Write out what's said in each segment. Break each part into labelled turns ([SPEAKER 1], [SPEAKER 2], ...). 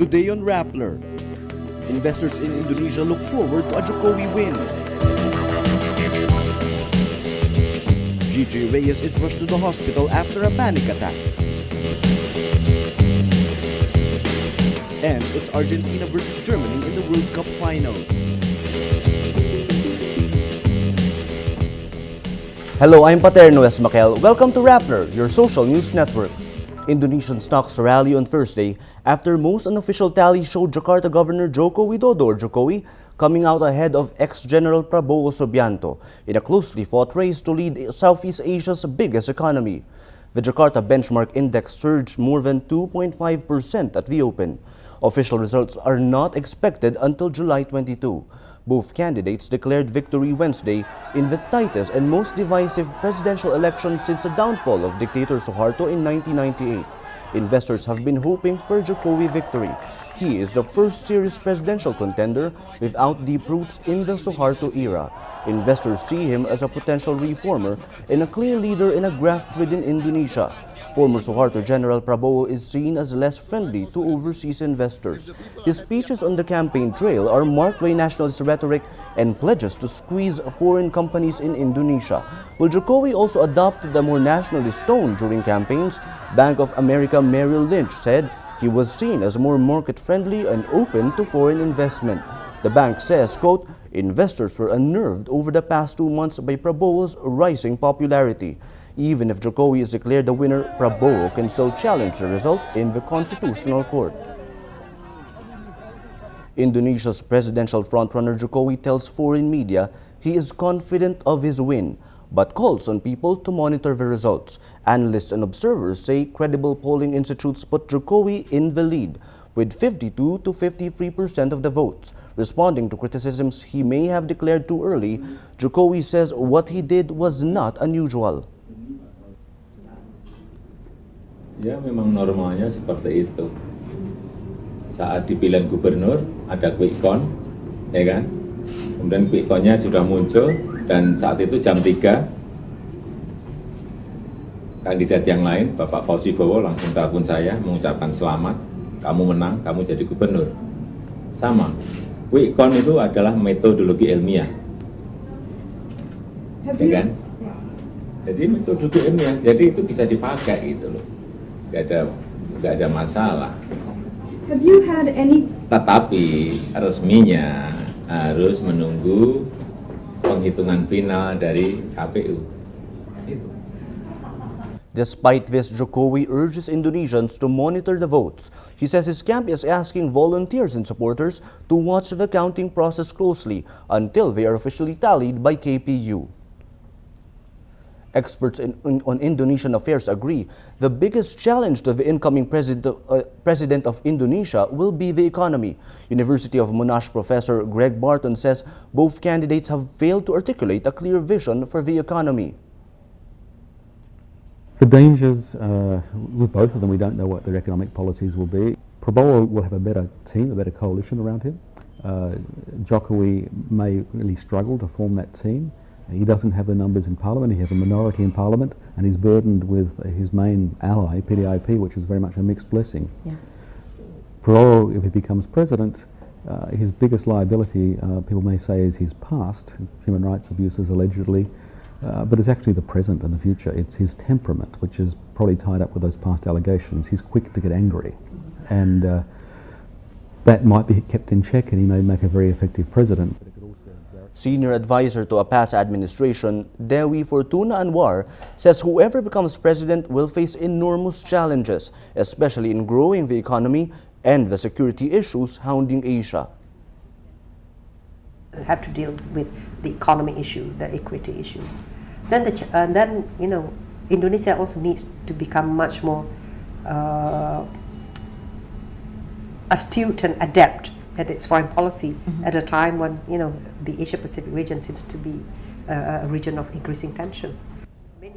[SPEAKER 1] Today on Rappler, investors in Indonesia look forward to a Jokowi win. Gigi Reyes is rushed to the hospital after a panic attack. And it's Argentina versus Germany in the World Cup finals. Hello, I'm Katerina Francisco. Welcome to Rappler, your social news network. Indonesian stocks rally on Thursday after most unofficial tallies showed Jakarta Governor Jokowi Jokowi coming out ahead of ex-General Prabowo Subianto in a closely fought race to lead Southeast Asia's biggest economy. The Jakarta benchmark index surged more than 2.5% at the open. Official results are not expected until July 22. Both candidates declared victory Wednesday in the tightest and most divisive presidential election since the downfall of dictator Suharto in 1998. Investors have been hoping for Jokowi victory. He is the first serious presidential contender without deep roots in the Suharto era. Investors see him as a potential reformer and a clear leader in a graft-ridden Indonesia. Former Suharto General Prabowo is seen as less friendly to overseas investors. His speeches on the campaign trail are marked by nationalist rhetoric and pledges to squeeze foreign companies in Indonesia. Will Jokowi also adopt a more nationalist tone during campaigns? Bank of America Merrill Lynch said he was seen as more market-friendly and open to foreign investment. The bank says, quote, investors were unnerved over the past 2 months by Prabowo's rising popularity. Even if Jokowi is declared the winner, Prabowo can still challenge the result in the Constitutional Court. Indonesia's presidential frontrunner Jokowi tells foreign media he is confident of his win, but calls on people to monitor the results. Analysts and observers say credible polling institutes put Jokowi in the lead, with 52 to 53% of the votes. Responding to criticisms he may have declared too early, Jokowi says what he did was not unusual.
[SPEAKER 2] Ya, memang normalnya seperti itu. Saat dipilihan gubernur, ada quick count, ya kan? Kemudian quick count-nya sudah muncul, dan saat itu jam 3, kandidat yang lain, Bapak Fauzi Bowo, langsung telepon saya, mengucapkan selamat, kamu menang, kamu jadi gubernur. Sama, quick count itu adalah metodologi ilmiah. Ya kan? Jadi metodologi ilmiah, jadi itu bisa dipakai gitu loh. Nggak ada masalah.
[SPEAKER 3] Have you had any?
[SPEAKER 2] Tetapi resminya harus menunggu penghitungan final dari KPU. Itu.
[SPEAKER 1] Despite this, Jokowi urges Indonesians to monitor the votes. He says his camp is asking volunteers and supporters to watch the counting process closely until they are officially tallied by KPU. Experts on Indonesian affairs agree the biggest challenge to the incoming president of Indonesia will be the economy. University of Monash professor Greg Barton says both candidates have failed to articulate a clear vision for the economy.
[SPEAKER 4] The dangers with both of them, we don't know what their economic policies will be. Prabowo will have a better team, a better coalition around him. Jokowi may really struggle to form that team. He doesn't have the numbers in Parliament, he has a minority in Parliament, and he's burdened with his main ally, PDIP, which is very much a mixed blessing. Yeah. Prabowo, if he becomes president, his biggest liability, people may say, is his past, human rights abuses allegedly, but it's actually the present and the future. It's his temperament, which is probably tied up with those past allegations. He's quick to get angry, and that might be kept in check, and he may make a very effective president.
[SPEAKER 1] Senior advisor to a past administration, Dewi Fortuna Anwar, says whoever becomes president will face enormous challenges, especially in growing the economy and the security issues hounding Asia.
[SPEAKER 5] Have to deal with the economy issue, the equity issue. Then, Indonesia also needs to become much more astute and adept at its foreign policy at a time when the Asia-Pacific region seems to be a region of increasing tension.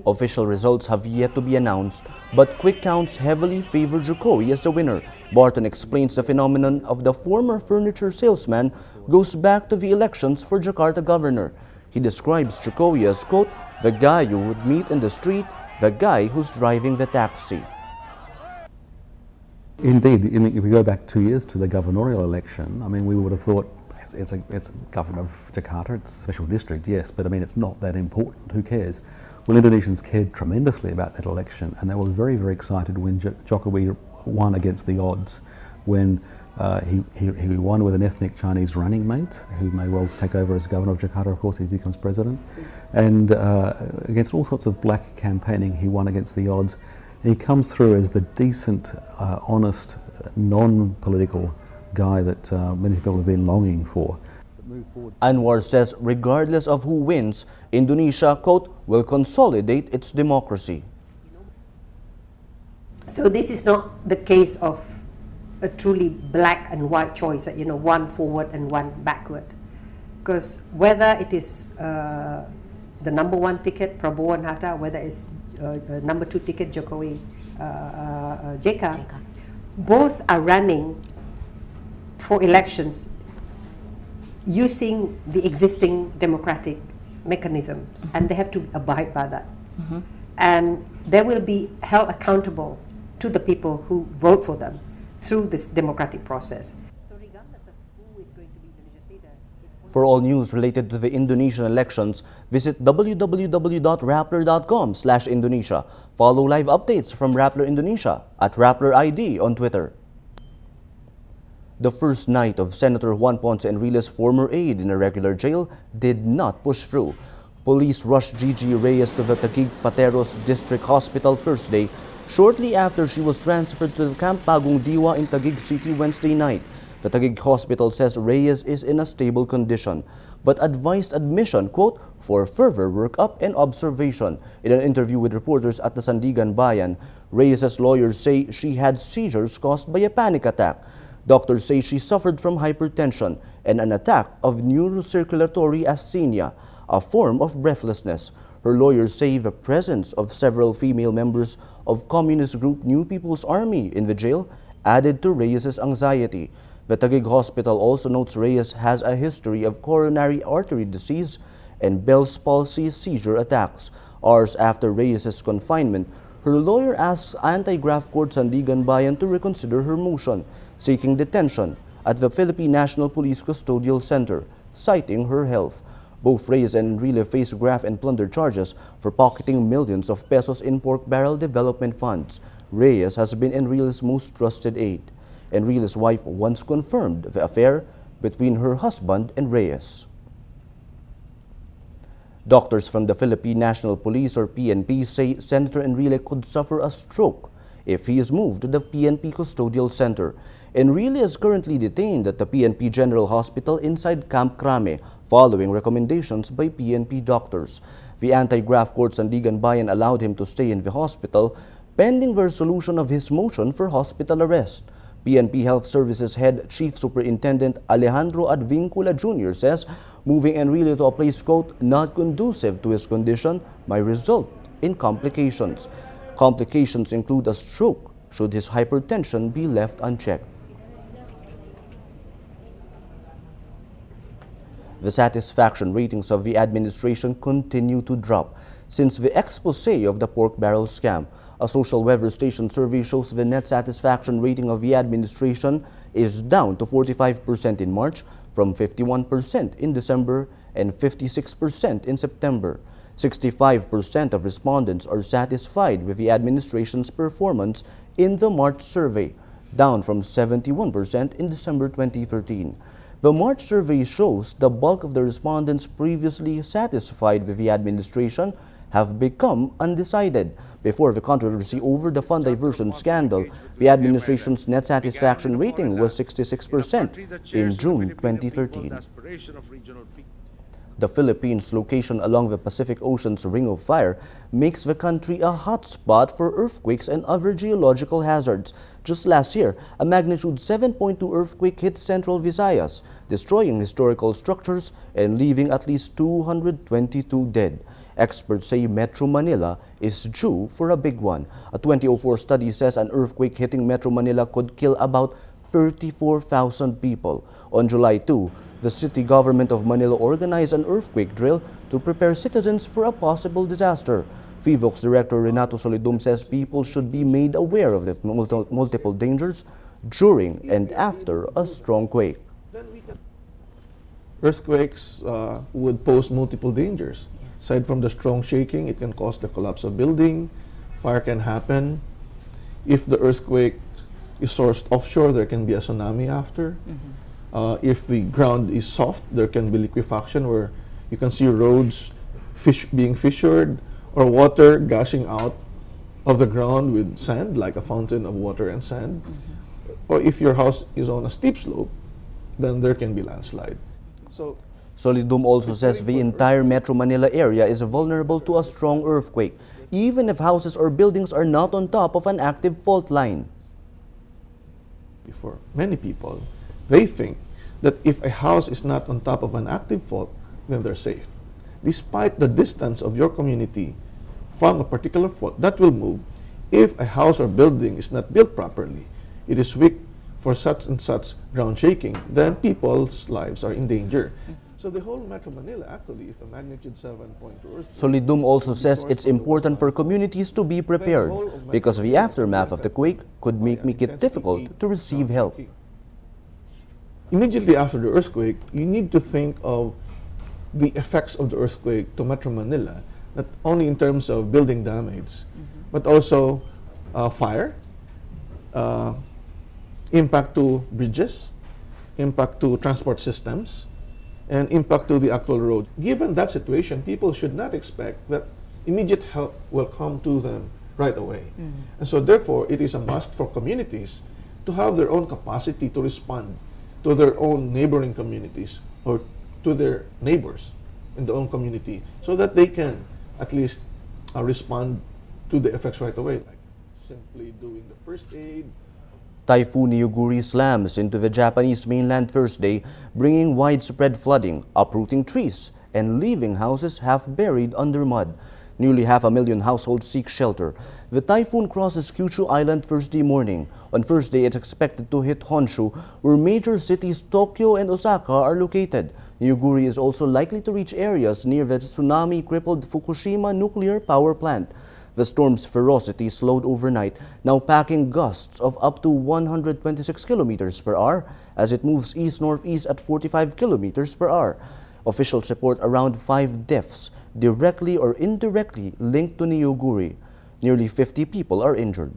[SPEAKER 1] Official results have yet to be announced, but quick counts heavily favor Jokowi as the winner. Barton explains the phenomenon of the former furniture salesman goes back to the elections for Jakarta governor. He describes Jokowi as, quote, the guy you would meet in the street, the guy who's driving the taxi.
[SPEAKER 4] Indeed, if we go back 2 years to the governorial election, I mean, we would have thought it's governor of Jakarta, it's a special district, yes, but I mean, it's not that important, who cares? Well, Indonesians cared tremendously about that election, and they were very, very excited when Jokowi won against the odds, when he won with an ethnic Chinese running mate, who may well take over as governor of Jakarta, of course, if he becomes president, and against all sorts of black campaigning, he won against the odds. And he comes through as the decent, honest, non-political guy that many people have been longing for.
[SPEAKER 1] Anwar says regardless of who wins, Indonesia, quote, will consolidate its democracy.
[SPEAKER 5] So this is not the case of a truly black and white choice, one forward and one backward. Because whether it is the number one ticket, Prabowo and Hatta, whether it's number two ticket, Jokowi, JK, both are running for elections using the existing democratic mechanisms, and they have to abide by that. And they will be held accountable to the people who vote for them through this democratic process. So regardless of who is going to be Indonesia's leader,
[SPEAKER 1] For all news related to the Indonesian elections, visit www.rappler.com/Indonesia. Follow live updates from Rappler Indonesia at Rappler ID on Twitter. The first night of Senator Juan Ponce Enrile's former aide in a regular jail did not push through. Police rushed Gigi Reyes to the Taguig Pateros District Hospital Thursday, shortly after she was transferred to the Camp Bagong Diwa in Taguig City Wednesday night. The Taguig Hospital says Reyes is in a stable condition, but advised admission, quote, for further workup and observation. In an interview with reporters at the Sandigan Bayan, Reyes' lawyers say she had seizures caused by a panic attack. Doctors say she suffered from hypertension and an attack of neurocirculatory asthenia, a form of breathlessness. Her lawyers say the presence of several female members of communist group New People's Army in the jail added to Reyes' anxiety. The Taguig Hospital also notes Reyes has a history of coronary artery disease and Bell's palsy seizure attacks. Hours after Reyes' confinement, her lawyer asks Anti-Graft Court Sandigan Bayan to reconsider her motion, seeking detention at the Philippine National Police Custodial Center, citing her health. Both Reyes and Enrile face graft and plunder charges for pocketing millions of pesos in pork barrel development funds. Reyes has been Enrile's most trusted aide. Enrile's wife once confirmed the affair between her husband and Reyes. Doctors from the Philippine National Police or PNP say Senator Enrile could suffer a stroke if he is moved to the PNP Custodial Center. Enrile is currently detained at the PNP General Hospital inside Camp Crame following recommendations by PNP doctors. The Anti-Graft Court Sandigan Bayan allowed him to stay in the hospital pending the resolution of his motion for hospital arrest. PNP Health Services Head Chief Superintendent Alejandro Advincula Jr. says moving Enrile to a place, quote, not conducive to his condition may result in complications. Complications include a stroke should his hypertension be left unchecked. The satisfaction ratings of the administration continue to drop since the expose of the pork barrel scam. A social weather station survey shows the net satisfaction rating of the administration is down to 45% in March from 51% in December and 56% in September. 65% of respondents are satisfied with the administration's performance in the March survey, down from 71% in December 2013. The March survey shows the bulk of the respondents previously satisfied with the administration have become undecided. Before the controversy over the fund diversion scandal, the administration's net satisfaction rating was 66% in June 2013. The Philippines' location along the Pacific Ocean's Ring of Fire makes the country a hotspot for earthquakes and other geological hazards. Just last year, a magnitude 7.2 earthquake hit central Visayas, destroying historical structures and leaving at least 222 dead. Experts say Metro Manila is due for a big one. A 2004 study says an earthquake hitting Metro Manila could kill about 34,000 people. On July 2, the city government of Manila organized an earthquake drill to prepare citizens for a possible disaster. FIVOX Director Renato Solidum says people should be made aware of the multiple dangers during and after a strong quake.
[SPEAKER 6] Earthquakes would pose multiple dangers. Aside from the strong shaking, it can cause the collapse of building, fire can happen. If the earthquake is sourced offshore, there can be a tsunami after. If the ground is soft, there can be liquefaction where you can see roads being fissured or water gushing out of the ground with sand, like a fountain of water and sand. Or if your house is on a steep slope, then there can be landslide. So,
[SPEAKER 1] Solidum also says the entire Metro Manila area is vulnerable to a strong earthquake, even if houses or buildings are not on top of an active fault line.
[SPEAKER 6] for many people, they think that if a house is not on top of an active fault, then they're safe. Despite the distance of your community from a particular fault, that will move if a house or building is not built properly. It is weak for such and such ground shaking, then people's lives are in danger. So the whole Metro Manila, actually, if a magnitude 7.2 earthquake...
[SPEAKER 1] Solidum also says it's important for communities to be prepared because the aftermath of the quake could make it difficult to receive help.
[SPEAKER 6] Immediately after the earthquake, you need to think of the effects of the earthquake to Metro Manila, not only in terms of building damage, but also fire, impact to bridges, impact to transport systems, and impact to the actual road. Given that situation, people should not expect that immediate help will come to them right away. And so therefore, it is a must for communities to have their own capacity to respond to their own neighboring communities or to their neighbors in their own community so that they can at least respond to the effects right away, like simply doing the first aid.
[SPEAKER 1] Typhoon Yuguri slams into the Japanese mainland Thursday, bringing widespread flooding, uprooting trees, and leaving houses half buried under mud. Nearly 500,000 households seek shelter. The typhoon crosses Kyushu Island Thursday morning. On Thursday, it's expected to hit Honshu, where major cities Tokyo and Osaka are located. Yuguri is also likely to reach areas near the tsunami-crippled Fukushima nuclear power plant. The storm's ferocity slowed overnight, now packing gusts of up to 126 kilometers per hour as it moves east-northeast at 45 kilometers per hour. Officials report around 5 deaths, directly or indirectly linked to Yuguri. Nearly 50 people are injured.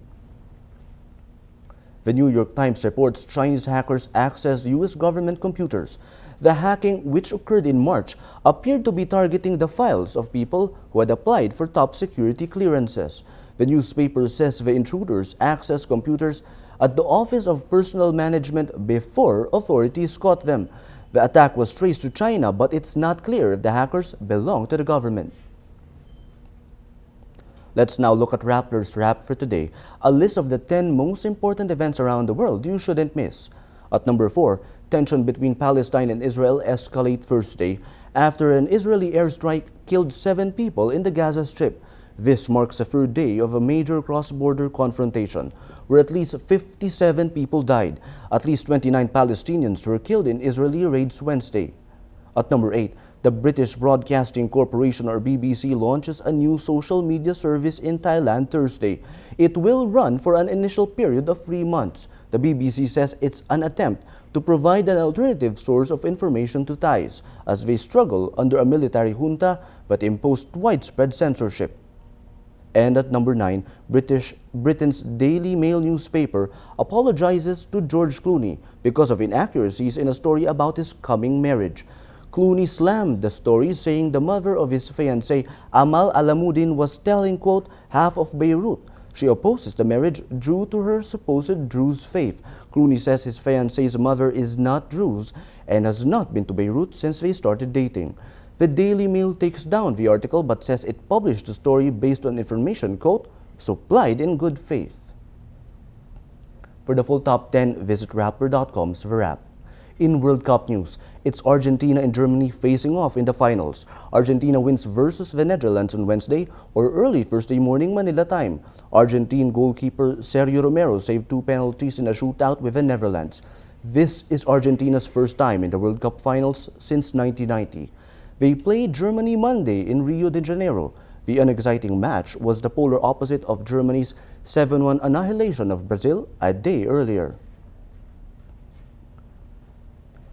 [SPEAKER 1] The New York Times reports Chinese hackers accessed U.S. government computers. The hacking, which occurred in March, appeared to be targeting the files of people who had applied for top security clearances. The newspaper says the intruders accessed computers at the Office of Personnel Management before authorities caught them. The attack was traced to China, but it's not clear if the hackers belong to the government. Let's now look at Rappler's Rap for today, a list of the 10 most important events around the world you shouldn't miss. At number 4, tension between Palestine and Israel escalate Thursday after an Israeli airstrike killed 7 people in the Gaza Strip. This marks the third day of a major cross-border confrontation, where at least 57 people died. At least 29 Palestinians were killed in Israeli raids Wednesday. At number 8, the British Broadcasting Corporation or BBC launches a new social media service in Thailand Thursday. It will run for an initial period of 3 months. The BBC says it's an attempt to provide an alternative source of information to Thais as they struggle under a military junta that imposed widespread censorship. And at number 9, Britain's Daily Mail newspaper apologizes to George Clooney because of inaccuracies in a story about his coming marriage. Clooney slammed the story, saying the mother of his fiancé, Amal Alamuddin, was telling, quote, half of Beirut. She opposes the marriage due to her supposed Druze faith. Clooney says his fiancé's mother is not Druze and has not been to Beirut since they started dating. The Daily Mail takes down the article but says it published the story based on information, quote, supplied in good faith. For the full top 10, visit Rappler.com/Wrap. In World Cup news, it's Argentina and Germany facing off in the finals. Argentina wins versus the Netherlands on Wednesday or early Thursday morning Manila time. Argentine goalkeeper Sergio Romero saved 2 penalties in a shootout with the Netherlands. This is Argentina's first time in the World Cup finals since 1990. They play Germany Monday in Rio de Janeiro. The unexciting match was the polar opposite of Germany's 7-1 annihilation of Brazil a day earlier.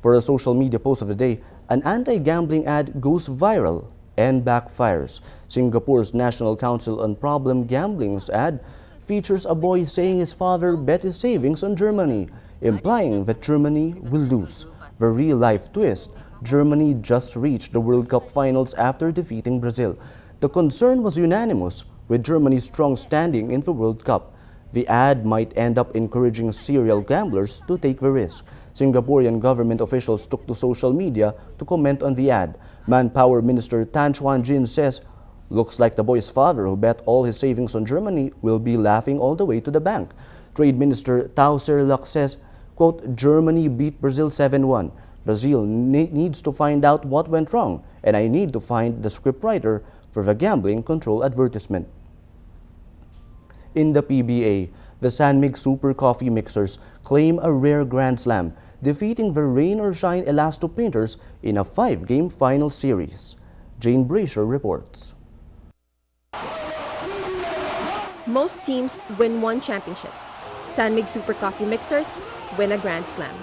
[SPEAKER 1] For a social media post of the day, an anti-gambling ad goes viral and backfires. Singapore's National Council on Problem Gambling's ad features a boy saying his father bet his savings on Germany, implying that Germany will lose. The real-life twist: Germany just reached the World Cup finals after defeating Brazil. The concern was unanimous, with Germany's strong standing in the World Cup. The ad might end up encouraging serial gamblers to take the risk. Singaporean government officials took to social media to comment on the ad. Manpower Minister Tan Chuan Jin says, "Looks like the boy's father, who bet all his savings on Germany, will be laughing all the way to the bank." Trade Minister Tao Serlak says, quote, "Germany beat Brazil 7-1. Brazil needs to find out what went wrong, and I need to find the scriptwriter for the gambling control advertisement." In the PBA, the San Mig Super Coffee Mixers claim a rare Grand Slam, defeating the Rain or Shine Elasto Painters in a 5-game final series. Jane Brasher reports.
[SPEAKER 7] Most teams win one championship. San Mig Super Coffee Mixers win a Grand Slam.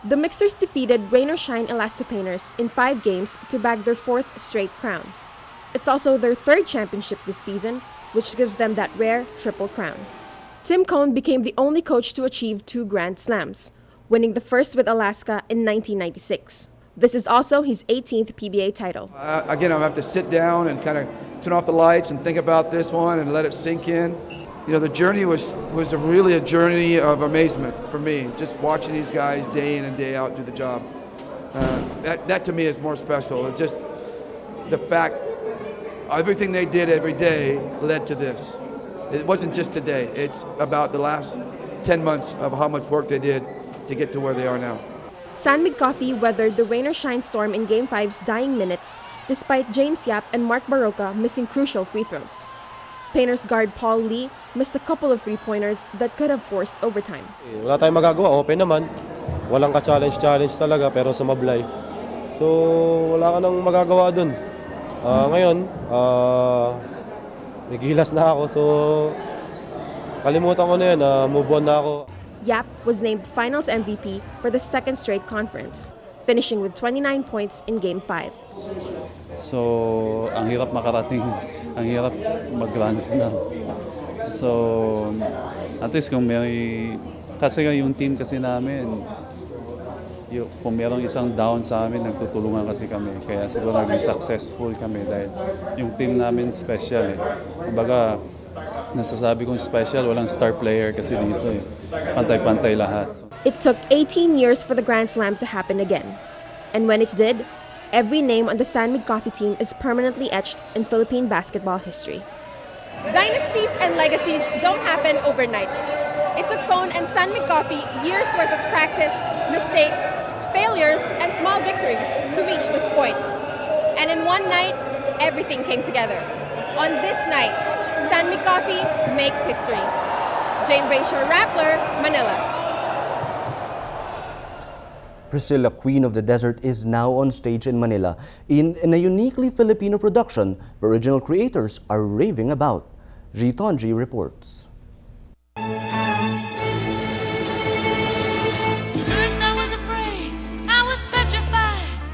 [SPEAKER 7] The Mixers defeated Rain or Shine Elasto Painters in 5 games to bag their 4th straight crown. It's also their 3rd championship this season, which gives them that rare triple crown. Tim Cone became the only coach to achieve 2 Grand Slams, winning the first with Alaska in 1996. This is also his 18th PBA title.
[SPEAKER 8] Again, I'll have to sit down and kind of turn off the lights and think about this one and let it sink in. You know, the journey was really a journey of amazement for me, just watching these guys day in and day out do the job. That to me is more special. It's just the fact everything they did every day led to this. It wasn't just today. It's about the last 10 months of how much work they did to get to where they are now.
[SPEAKER 7] San Mig Coffee weathered the rain or shine storm in Game 5's dying minutes, despite James Yap and Mark Barroca missing crucial free throws. Painters guard Paul Lee missed a couple of three-pointers that could have forced overtime.
[SPEAKER 9] Wala tayong magagawa, open naman. Walang ka-challenge talaga pero sumablay. So wala ka nang magagawa dun. Ngayon, nagigilas na ako, so kalimutan ko na yun, move on na ako.
[SPEAKER 7] Yap was named Finals MVP for the 2nd straight conference, finishing with 29 points in Game 5.
[SPEAKER 10] So, ang hirap makarating, ang hirap mag-Grand Slam. So, at least kung may, kasi yung team kasi namin, kung merong isang down sa amin, nagtutulungan kasi kami. Kaya siguro naging successful kami dahil yung team namin special eh. Kumbaga, nasasabi kong special, walang star player kasi dito eh. Pantay-pantay lahat.
[SPEAKER 7] It took 18 years for the Grand Slam to happen again. And when it did, every name on the San Mig Coffee team is permanently etched in Philippine basketball history. Dynasties and legacies don't happen overnight. It took Cone and San Mig Coffee years worth of practice, mistakes, failures, and small victories to reach this point. And in one night, everything came together. On this night, San Mig Coffee makes history. Jane Brasher, Rappler, Manila.
[SPEAKER 1] Priscilla, Queen of the Desert, is now on stage in Manila. In a uniquely Filipino production, the original creators are raving about. Jitonji reports.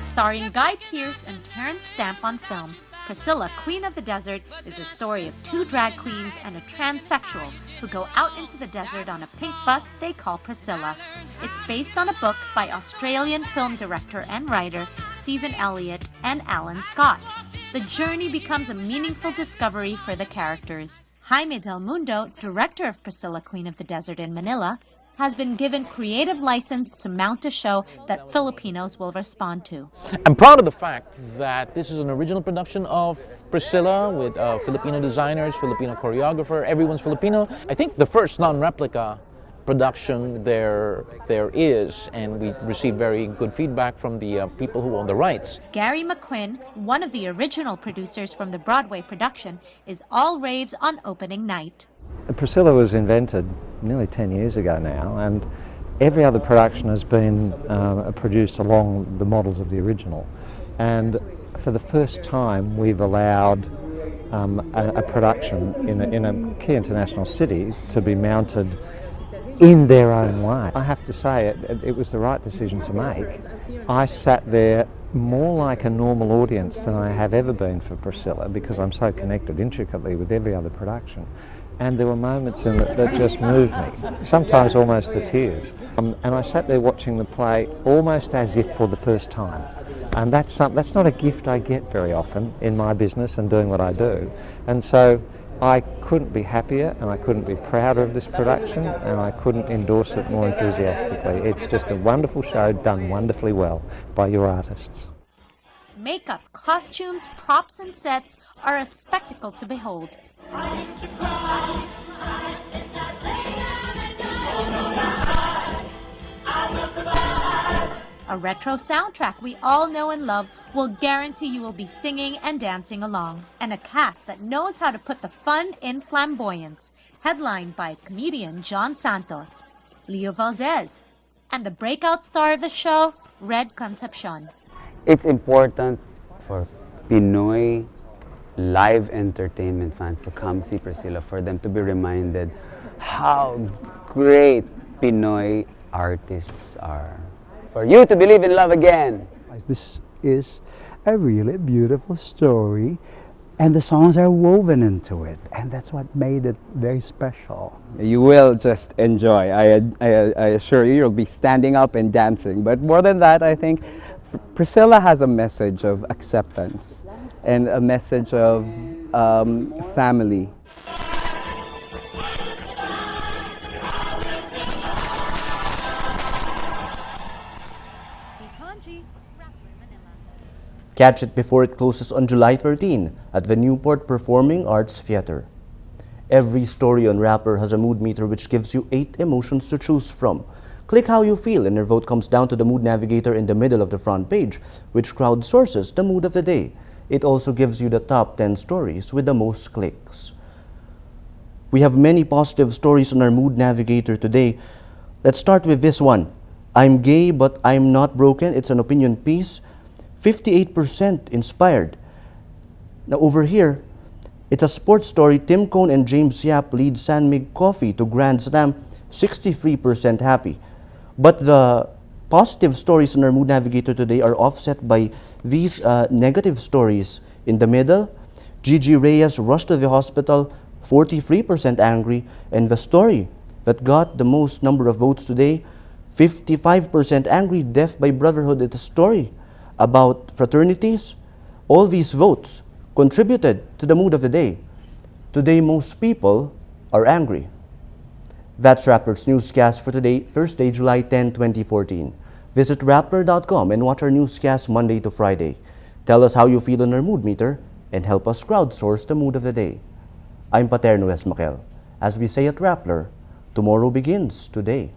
[SPEAKER 11] Starring Guy Pearce and Terrence Stamp on film, Priscilla, Queen of the Desert is a story of 2 drag queens and a transsexual who go out into the desert on a pink bus they call Priscilla. It's based on a book by Australian film director and writer Stephen Elliott and Alan Scott. The journey becomes a meaningful discovery for the characters. Jaime Del Mundo, director of Priscilla, Queen of the Desert in Manila, has been given creative license to mount a show that Filipinos will respond to.
[SPEAKER 12] I'm proud of the fact that this is an original production of Priscilla with Filipino designers, Filipino choreographer, everyone's Filipino. I think the first non-replica production there is, and we received very good feedback from the people who own the rights.
[SPEAKER 11] Gary McQuinn, one of the original producers from the Broadway production, is all raves on opening night.
[SPEAKER 13] Priscilla was invented nearly 10 years ago now, and every other production has been produced along the models of the original. And for the first time, we've allowed a production in a key international city to be mounted in their own way. I have to say it was the right decision to make. I sat there more like a normal audience than I have ever been for Priscilla, because I'm so connected intricately with every other production. And there were moments in it that just moved me, sometimes almost to tears. And I sat there watching the play almost as if for the first time. And that's not a gift I get very often in my business and doing what I do. And so I couldn't be happier, and I couldn't be prouder of this production, and I couldn't endorse it more enthusiastically. It's just a wonderful show done wonderfully well by your artists.
[SPEAKER 11] Makeup, costumes, props, and sets are a spectacle to behold. A retro soundtrack we all know and love will guarantee you will be singing and dancing along. And a cast that knows how to put the fun in flamboyance, headlined by comedian John Santos, Leo Valdez, and the breakout star of the show, Red Concepcion.
[SPEAKER 14] It's important for Pinoy live entertainment fans to come see Priscilla, for them to be reminded how great Pinoy artists are. For you to believe in love again.
[SPEAKER 15] This is a really beautiful story, and the songs are woven into it, and that's what made it very special.
[SPEAKER 16] You will just enjoy. I assure you, you'll be standing up and dancing. But more than that, I think Priscilla has a message of acceptance and a message of family.
[SPEAKER 1] Catch it before it closes on July 13 at the Newport Performing Arts Theatre. Every story on Rappler has a mood meter which gives you 8 emotions to choose from. Click how you feel and your vote comes down to the mood navigator in the middle of the front page, which crowdsources the mood of the day. It also gives you the top 10 stories with the most clicks. We have many positive stories on our mood navigator today. Let's start with this one. I'm gay but I'm not broken. It's an opinion piece. 58% inspired. Now over here, it's a sports story. Tim Cone and James Yap lead San Mig Coffee to Grand Slam. 63% happy. But the positive stories in our mood navigator today are offset by these negative stories. In the middle, Gigi Reyes rushed to the hospital, 43% angry, and the story that got the most number of votes today, 55% angry, death by brotherhood. It's a story about fraternities. All these votes contributed to the mood of the day. Today, most people are angry. That's Rappler's newscast for today, Thursday, July 10, 2014. Visit Rappler.com and watch our newscast Monday to Friday. Tell us how you feel on our mood meter and help us crowdsource the mood of the day. I'm Paterno Esmaquel. As we say at Rappler, tomorrow begins today.